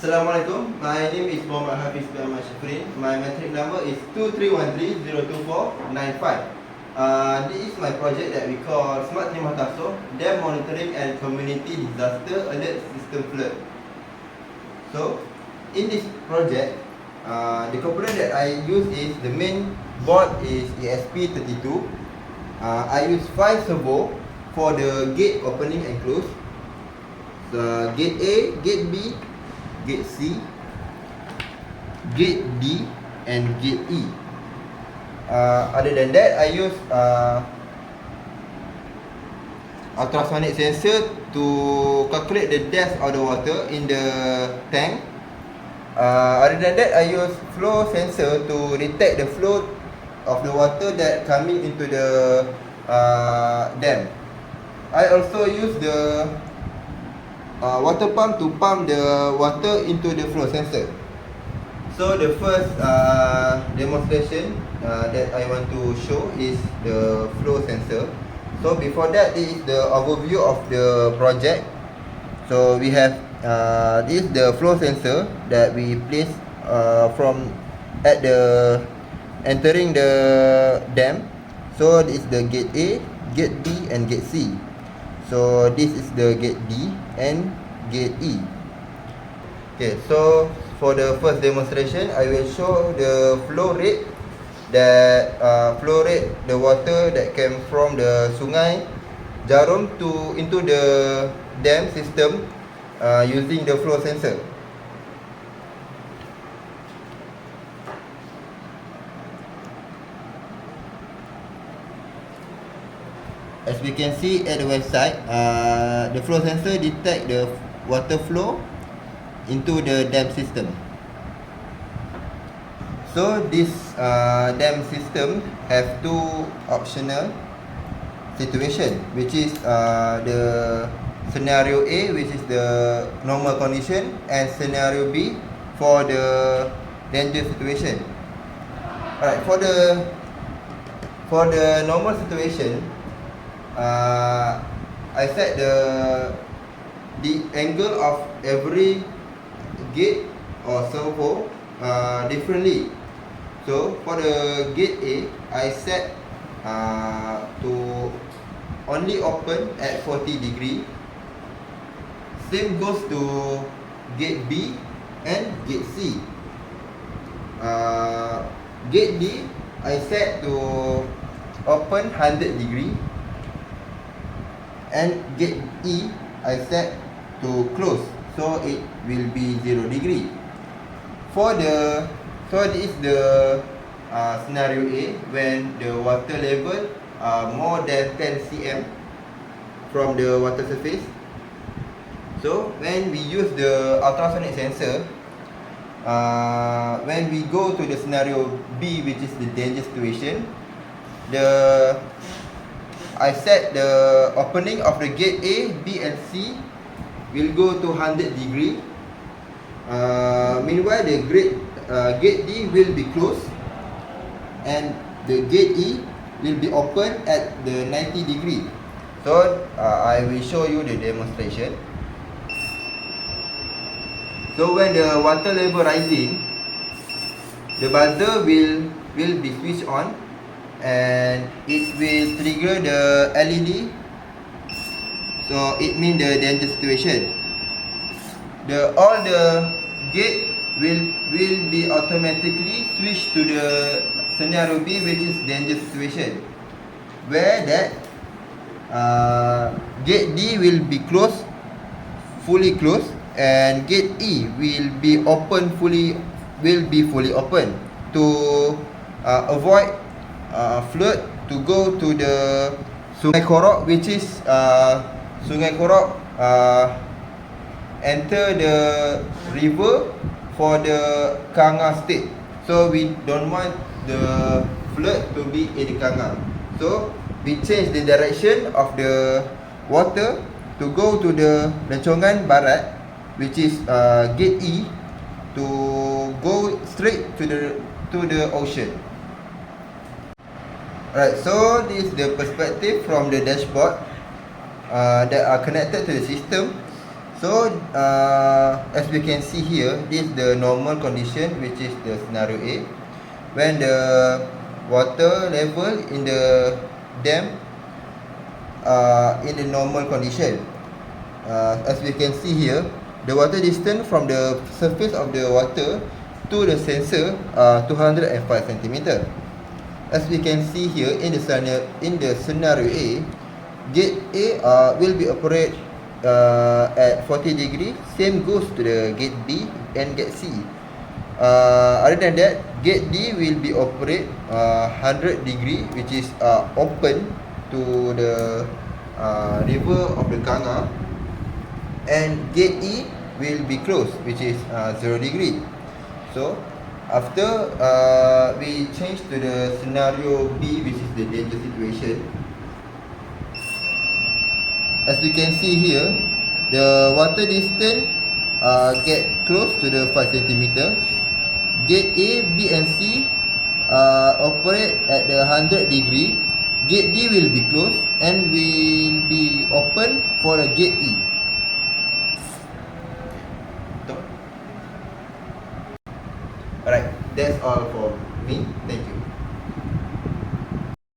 Assalamualaikum. My name is Muhammad Hafiz bin Ahmad Syafrin. My metric number is 2313-02495. This is my project that we call Smart Terima Kasih Dam Monitoring and Community Disaster Alert System Flood. So, in this project, the component that I use is the main board is ESP32. I use 5 servo for the gate opening and close. Gate A, Gate B, Gate C, Gate D and Gate E. Other than that, I use ultrasonic sensor to calculate the depth of the water in the tank. Other than that, I use flow sensor to detect the flow of the water that coming into the dam. I also use the water pump to pump the water into the flow sensor. So the first demonstration that I want to show is the flow sensor. So before that, this is the overview of the project. So we have this is the flow sensor that we place from at the entering the dam. So this is the gate A, gate B and gate C. So this is the gate D and gate E. Okay, so for the first demonstration, I will show the flow rate that the water that came from the Sungai Jarum into the dam system using the flow sensor. As we can see at the website, the flow sensor detect the water flow into the dam system. So this dam system have two optional situation, which is the scenario A, which is the normal condition, and scenario B for the danger situation. Alright, for the normal situation, I set the angle of every gate or servo differently. So for the gate A, I set to only open at 40 degree. Same goes to gate B and gate C. Gate D, I set to open 100 degree. And gate E, I set to close, so it will be 0 degree. So this is the scenario A, when the water level more than 10 cm from the water surface. So when we use the ultrasonic sensor, when we go to the scenario B, which is the danger situation, I set the opening of the gate A, B and C will go to 100 degree. Meanwhile, the gate D will be closed and the gate E will be open at the 90 degree. So I will show you the demonstration. So when the water level rising, the buzzer will be switched on and it will trigger the LED. So it means the danger situation. All the gate will be automatically switched to the scenario B, which is danger situation, where that gate D will be closed, fully closed, and gate E will be fully open to avoid flood to go to the Sungai Korok, which is Sungai Korok enter the river for the Kangar state. So we don't want the flood to be in the Kangar. So we change the direction of the water to go to the Lencongan Barat, which is gate E, to go straight to the ocean. Alright, so this is the perspective from the dashboard that are connected to the system. So as we can see here, this is the normal condition, which is the scenario A, when the water level in the dam in the normal condition. As we can see here, the water distance from the surface of the water to the sensor 205 cm. As we can see here in the scenario A, gate A will be operate at 40 degree. Same goes to the gate B and gate C. Other than that, gate D will be operate 100 degree, which is open to the river of the Ganga, and gate E will be closed, which is 0 degree. So after we change to the scenario B, which is the danger situation, as we can see here, the water distance get close to the 5 cm. Gate A, B and C operate at the 100 degree. Gate D will be closed and will be open for the gate E. Alright, that's all for me. Thank you.